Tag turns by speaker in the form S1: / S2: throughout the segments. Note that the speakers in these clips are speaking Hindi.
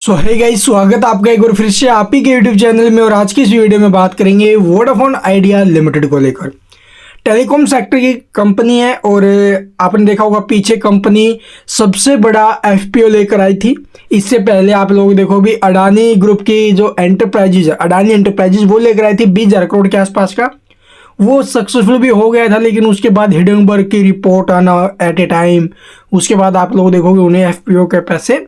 S1: सो है गाइस, स्वागत है आपका एक बार फिर से आप ही के यूट्यूब चैनल में। और आज की इस वीडियो में बात करेंगे वोडाफोन आइडिया लिमिटेड को लेकर। टेलीकॉम सेक्टर की कंपनी है और आपने देखा होगा पीछे कंपनी सबसे बड़ा एफपीओ लेकर आई थी। इससे पहले आप लोग देखो भी अडानी ग्रुप की जो एंटरप्राइजेज है, अडानी एंटरप्राइजेज, वो लेकर आई थी 20,000 करोड़ के आसपास का। वो सक्सेसफुल भी हो गया था, लेकिन उसके बाद हिडेनबर्ग की रिपोर्ट आना एट ए टाइम, उसके बाद आप लोग देखोगे उन्हें एफपीओ के पैसे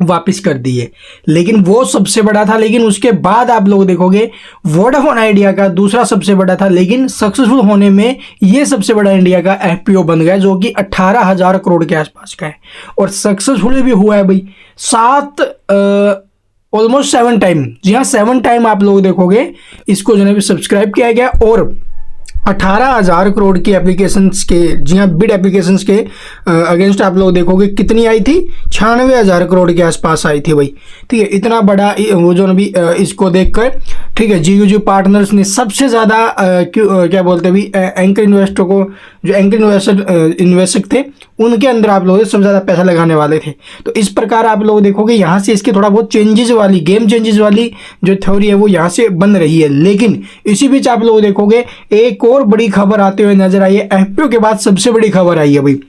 S1: वापस कर दिए। लेकिन वो सबसे बड़ा था। लेकिन उसके बाद आप लोग देखोगे वोडाफोन आइडिया का दूसरा सबसे बड़ा था, लेकिन सक्सेसफुल होने में ये सबसे बड़ा इंडिया का एफपीओ बन गया, जो कि 18,000 करोड़ के आसपास का है। और सक्सेसफुल भी हुआ है भाई, ऑलमोस्ट 7 टाइम, जी हाँ 7 टाइम आप लोग देखोगे इसको जो है सब्सक्राइब किया गया। और 18,000 करोड़ की एप्लीकेशंस के, जी हाँ बिड एप्लीकेशंस के अगेंस्ट आप लोग देखोगे कितनी आई थी, 96,000 करोड़ के आसपास आई थी भाई। ठीक है, इतना बड़ा वो जो अभी इसको देखकर, ठीक है, जीयूजी पार्टनर्स ने सबसे ज़्यादा क्या बोलते हैं भी एंकर इन्वेस्टर को, जो एंकर इन्वेस्टर थे उनके अंदर आप लोग सबसे ज़्यादा पैसा लगाने वाले थे। तो इस प्रकार आप लोग देखोगे यहाँ से इसके थोड़ा बहुत चेंजेस वाली, गेम चेंजेस वाली जो थ्योरी है वो यहाँ से बन रही है। लेकिन इसी बीच आप लोग देखोगे एक और बड़ी खबर आते हुए नजर आई है। एफपीओ के बाद सबसे बड़ी खबर आई है भाई।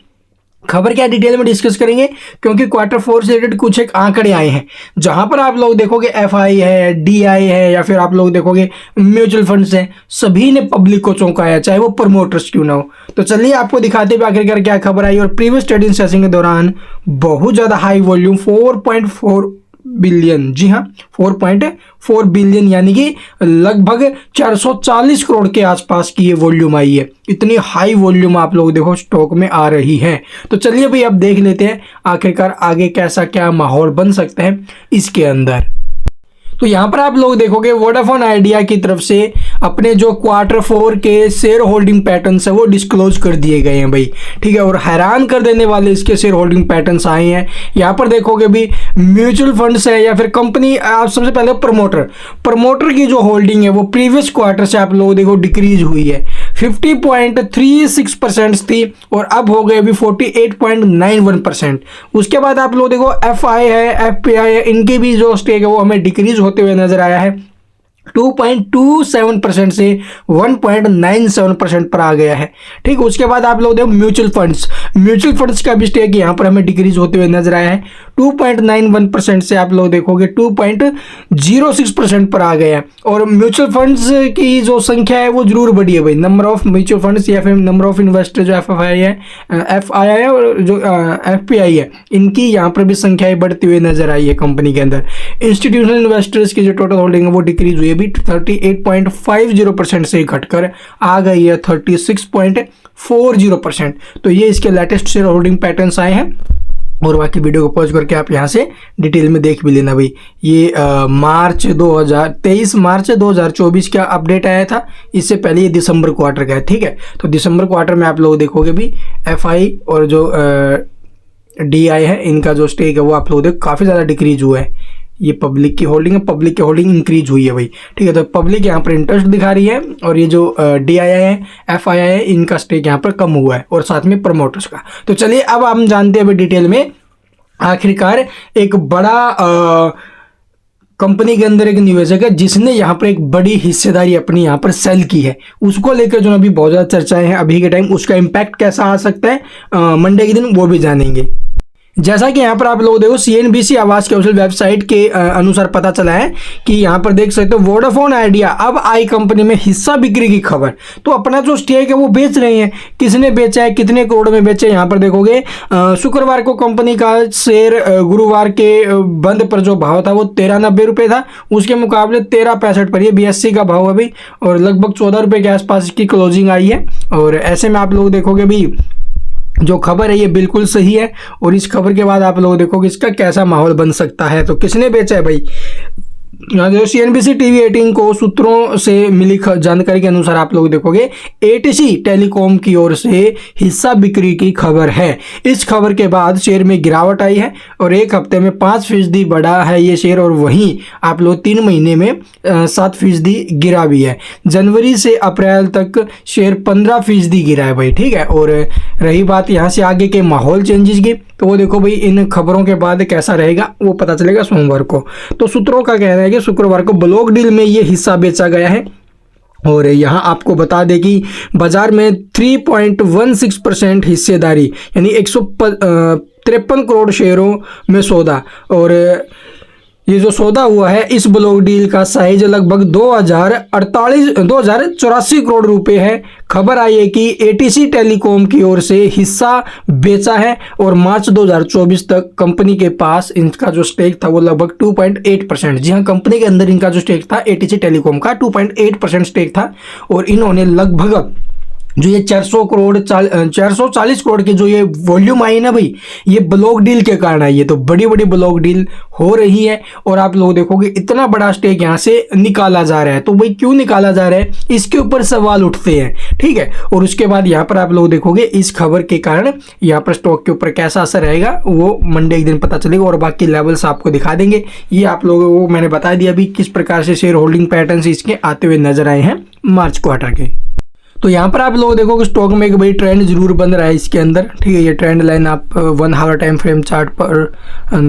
S1: खबर क्या डिटेल में डिस्कस करेंगे, क्योंकि Q4 से रिलेटेड कुछ एक आंकड़े आए हैं, जहां पर आप लोग देखोगे एफआई है, डीआई है, या फिर आप लोग देखोगे म्यूचुअल फंड्स हैं, सभी ने पब्लिक को चौंकाया, चाहे वो प्रमोटर्स क्यों ना हो। तो चलिए आपको दिखाते हुए आखिरकार क्या खबर आई। और प्रीवियस ट्रेडिंग सेशन के दौरान बहुत ज़्यादा हाई वॉल्यूम 4.4 बिलियन, जी हाँ 4.4 बिलियन, यानी कि लगभग 440 करोड़ के आसपास की ये वॉल्यूम आई है। इतनी हाई वॉल्यूम आप लोग देखो स्टॉक में आ रही है। तो चलिए भाई अब देख लेते हैं आखिरकार आगे कैसा क्या माहौल बन सकता है इसके अंदर। तो यहाँ पर आप लोग देखोगे वोडाफोन आइडिया की तरफ से अपने जो Q4 के शेयर होल्डिंग पैटर्न्स है वो डिस्क्लोज कर दिए गए हैं भाई। ठीक है, और हैरान कर देने वाले इसके शेयर होल्डिंग पैटर्न्स आए हैं। यहाँ पर देखोगे भी म्यूचुअल फंड्स है या फिर कंपनी, आप सबसे पहले प्रमोटर की जो होल्डिंग है वो प्रीवियस क्वार्टर से आप लोग देखो डिक्रीज हुई है। 50.36% थी और अब हो गए अभी 48.91%। उसके बाद आप लोग देखो एफआई है, एफपीआई है, इनकी भी जो स्टेक है वो हमें डिक्रीज होते हुए नजर आया है। 2.27% से 1.97% पर आ गया है। ठीक, उसके बाद आप लोग देखो म्यूचुअल फंड्स का भी स्टेक यहाँ पर हमें डिक्रीज होते हुए नजर आया है। 2.91% से आप लोग देखोगे 2.06% पर आ गया है। और म्यूचुअल फंड्स की जो संख्या है वो जरूर बढ़ी है भाई। नंबर ऑफ म्यूचुअल फंड्स या फिर नंबर ऑफ इन्वेस्टर जो एफआई है और जो एफपीआई है, इनकी यहाँ पर भी संख्याएं बढ़ती हुई नजर आई है कंपनी के अंदर। इंस्टीट्यूशनल इन्वेस्टर्स की जो टोटल होल्डिंग है वो डिक्रीज हुई है, भी 38.50% से घटकर आ गई है 36.40%। तो ये इसके लेटेस्ट शेयर होल्डिंग पैटर्न्स आए हैं। और बाकी वीडियो को पॉज करके आप यहाँ से डिटेल में देख भी लेना भाई। ये मार्च 2024 का अपडेट आया था। इससे पहले ये दिसंबर क्वार्टर का है। ठीक है, तो दिसंबर क्वार्टर में आप लोग देखोगे भी एफआई और जो डीआई है, इनका जो स्टेक है वो आप लोग देखो काफ़ी ज़्यादा डिक्रीज हुआ है। ये पब्लिक की होल्डिंग है, पब्लिक की होल्डिंग इंक्रीज हुई है भाई। ठीक है, तो पब्लिक यहाँ पर इंटरेस्ट दिखा रही है और ये जो डीआई है, एफआई है, इनका स्टेक यहाँ पर कम हुआ है, और साथ में प्रमोटर्स का। तो चलिए अब हम जानते हैं भाई डिटेल में आखिरकार एक बड़ा कंपनी के अंदर एक निवेशक है जिसने यहाँ पर एक बड़ी हिस्सेदारी अपनी यहाँ पर सेल की है, उसको लेकर जो अभी बहुत ज़्यादा चर्चाएं हैं अभी के टाइम। उसका इम्पैक्ट कैसा आ सकता है मंडे के दिन वो भी जानेंगे। जैसा कि यहाँ पर आप लोग देखो CNBC आवास के ऑफिशियल वेबसाइट के अनुसार पता चला है कि यहाँ पर देख सकते हो वोडाफोन आइडिया अब आई कंपनी में हिस्सा बिक्री की खबर। तो अपना जो स्टेक है वो बेच रहे हैं। किसने बेचा है, कितने करोड़ में बेचे, यहाँ पर देखोगे शुक्रवार को कंपनी का शेयर गुरुवार के बंद पर जो भाव था वो 13.90 रुपये था, उसके मुकाबले 13.65 पर ये BSE का भाव अभी, और लगभग 14 रुपये के आसपास की क्लोजिंग आई है। और ऐसे में आप लोग देखोगे भी जो खबर है ये बिल्कुल सही है। और इस खबर के बाद आप लोग देखोगे इसका कैसा माहौल बन सकता है। तो किसने बेचा है भाई, जो CNBC TV 18 को सूत्रों से मिली जानकारी के अनुसार आप लोग देखोगे ATC टेलीकॉम की ओर से हिस्सा बिक्री की खबर है। इस खबर के बाद शेयर में गिरावट आई है और एक हफ्ते में 5% बढ़ा है ये शेयर, और वहीं आप लोग 3 महीने में 7% गिरा भी है। जनवरी से अप्रैल तक शेयर 15% गिरा है भाई। ठीक है, और रही बात यहाँ से आगे के माहौल चेंजेस की, तो वो देखो भाई इन खबरों के बाद कैसा रहेगा वो पता चलेगा सोमवार को। तो सूत्रों का कहना है कि शुक्रवार को ब्लॉक डील में ये हिस्सा बेचा गया है। और यहाँ आपको बता दें कि बाजार में 3.16% हिस्सेदारी यानी 153 करोड़ शेयरों में सौदा, और ये जो सौदा हुआ है इस ब्लॉक डील का साइज लगभग 2084 करोड़ रुपए है। खबर आई है कि एटीसी टेलीकॉम की ओर से हिस्सा बेचा है और मार्च 2024 तक कंपनी के पास इनका जो स्टेक था वो लगभग 2.8%। जी हाँ, कंपनी के अंदर इनका जो स्टेक था एटीसी टेलीकॉम का 2.8% स्टेक था। और इन्होंने लगभग जो ये 440 करोड़ की जो ये वॉल्यूम आई ना भाई, ये ब्लॉक डील के कारण आई है। तो बड़ी बड़ी ब्लॉक डील हो रही है और आप लोग देखोगे इतना बड़ा स्टेक यहाँ से निकाला जा रहा है। तो भाई क्यों निकाला जा रहा है, इसके ऊपर सवाल उठते हैं, ठीक है। और उसके बाद यहाँ पर आप लोग देखोगे इस खबर के कारण यहाँ पर स्टॉक के ऊपर कैसा असर रहेगा वो मंडे एक दिन पता चलेगा, और बाकी लेवल्स आपको दिखा देंगे। ये आप लोगों को मैंने बता दिया अभी किस प्रकार से शेयर होल्डिंग पैटर्न इसके आते हुए नजर आए हैं मार्च क्वार्टर के। तो यहाँ पर आप लोग देखो कि स्टॉक में एक बड़ी ट्रेंड जरूर बन रहा है इसके अंदर, ठीक है। ये ट्रेंड लाइन आप 1 आवर टाइम फ्रेम चार्ट पर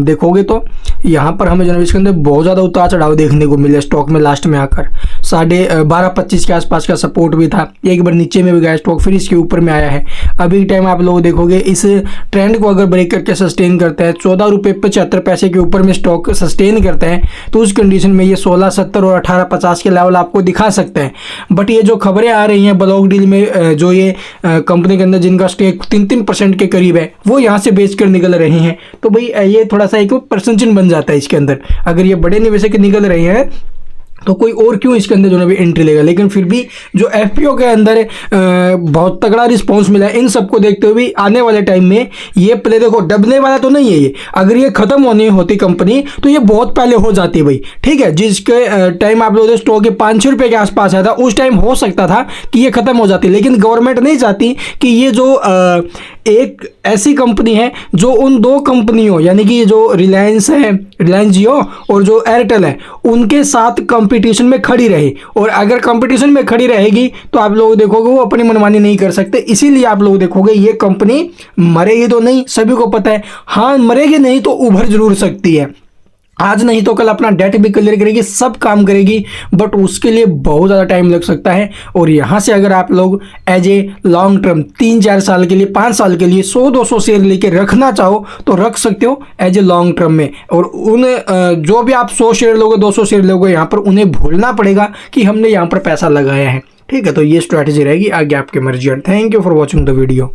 S1: देखोगे तो यहाँ पर हमें जो है इसके अंदर बहुत ज़्यादा उतार चढ़ाव देखने को मिले स्टॉक में। लास्ट में आकर 12.25 के आसपास का सपोर्ट भी था, एक बार नीचे में भी गया स्टॉक, फिर इसके ऊपर में आया है। अभी टाइम आप लोग देखोगे इस ट्रेंड को अगर ब्रेक करके सस्टेन करता है, 14.75 के ऊपर में स्टॉक सस्टेन करता है, तो उस कंडीशन में ये 16.70 और 18.50 के लेवल आपको दिखा सकते हैं। बट ये जो खबरें आ रही हैं ब्लॉक डील में जो ये कंपनी के अंदर जिनका स्टेक 3% के करीब है वो यहाँ से बेच कर निकल रहे हैं, तो भाई ये थोड़ा सा एक पर्सन चिन्ह बन जाता है इसके अंदर। अगर ये बड़े निवेशक निकल रहे हैं तो कोई और क्यों इसके अंदर जो है भी एंट्री लेगा। लेकिन फिर भी जो एफपीओ के अंदर बहुत तगड़ा रिस्पांस मिला है, इन सबको देखते हुए भी आने वाले टाइम में ये प्ले देखो डबने वाला तो नहीं है ये। अगर ये खत्म होनी होती कंपनी तो ये बहुत पहले हो जाती है भाई, ठीक है। जिसके टाइम आप लोग स्टॉक के 500 रुपये के आसपास आया था उस टाइम हो सकता था कि ये खत्म हो जाती, लेकिन गवर्नमेंट नहीं चाहती कि ये जो एक ऐसी कंपनी है जो उन दो कंपनियों यानी कि जो रिलायंस है, रिलायंस जियो और जो एयरटेल है, उनके साथ कंपटीशन में खड़ी रहे। और अगर कंपटीशन में खड़ी रहेगी तो आप लोग देखोगे वो अपनी मनमानी नहीं कर सकते। इसीलिए आप लोग देखोगे ये कंपनी मरेगी तो नहीं, सभी को पता है, हाँ मरेगी नहीं तो उभर जरूर सकती है। आज नहीं तो कल अपना डेट भी क्लियर करेगी, सब काम करेगी, बट उसके लिए बहुत ज़्यादा टाइम लग सकता है। और यहाँ से अगर आप लोग एज ए लॉन्ग टर्म 3-4 साल के लिए, 5 साल के लिए 100-200 शेयर लेके रखना चाहो तो रख सकते हो एज ए लॉन्ग टर्म में। और उन जो भी आप 100 शेयर लोगे, 200 शेयर लोगे, यहाँ पर उन्हें भूलना पड़ेगा कि हमने यहाँ पर पैसा लगाया है, ठीक है। तो ये स्ट्रैटेजी रहेगी, आगे आपकी मर्जी है। Thank you for watching the video.